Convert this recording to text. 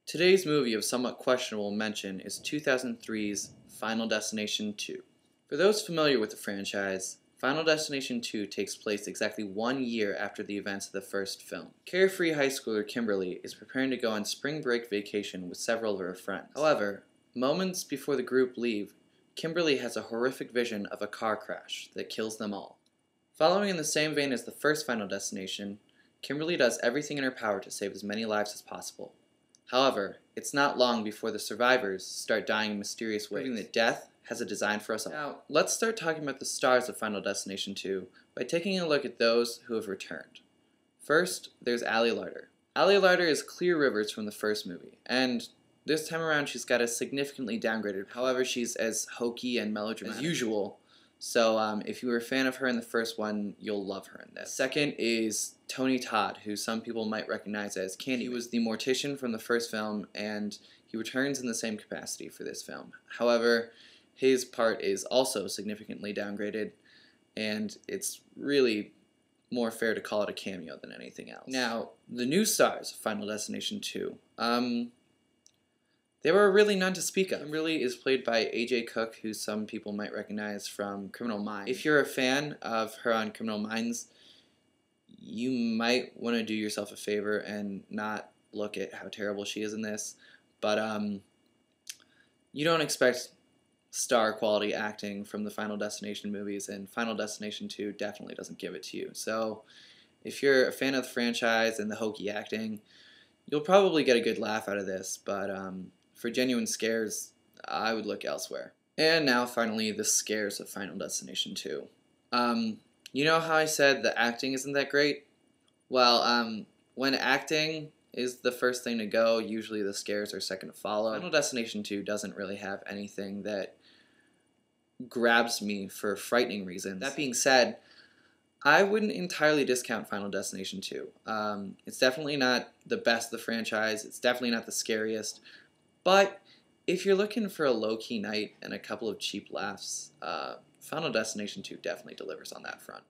Today's movie of somewhat questionable mention is 2003's Final Destination 2. For those familiar with the franchise, Final Destination 2 takes place exactly 1 year after the events of the first film. Carefree high schooler Kimberly is preparing to go on spring break vacation with several of her friends. However, moments before the group leave, Kimberly has a horrific vision of a car crash that kills them all. Following in the same vein as the first Final Destination, Kimberly does everything in her power to save as many lives as possible. However, it's not long before the survivors start dying in mysterious ways, proving that death has a design for us all. Now, let's start talking about the stars of Final Destination 2 by taking a look at those who have returned. First, there's Ali Larter. Ali Larter is Clear Rivers from the first movie, and this time around she's got a significantly downgraded. However, she's as hokey and melodramatic as usual, so if you were a fan of her in the first one, you'll love her in this. Second is Tony Todd, who some people might recognize as Candy. He was the mortician from the first film, and he returns in the same capacity for this film. However, his part is also significantly downgraded, and it's really more fair to call it a cameo than anything else. Now, the new stars of Final Destination 2. There were really none to speak of. Kimberly is played by AJ Cook, who some people might recognize from Criminal Minds. If you're a fan of her on Criminal Minds, you might want to do yourself a favor and not look at how terrible she is in this. But you don't expect star quality acting from the Final Destination movies, and Final Destination 2 definitely doesn't give it to you. So if you're a fan of the franchise and the hokey acting, you'll probably get a good laugh out of this, but for genuine scares, I would look elsewhere. And now, finally, the scares of Final Destination 2. You know how I said the acting isn't that great? Well, when acting is the first thing to go, usually the scares are second to follow. Final Destination 2 doesn't really have anything that grabs me for frightening reasons. That being said, I wouldn't entirely discount Final Destination 2. It's definitely not the best of the franchise. It's definitely not the scariest. But if you're looking for a low-key night and a couple of cheap laughs, Final Destination 2 definitely delivers on that front.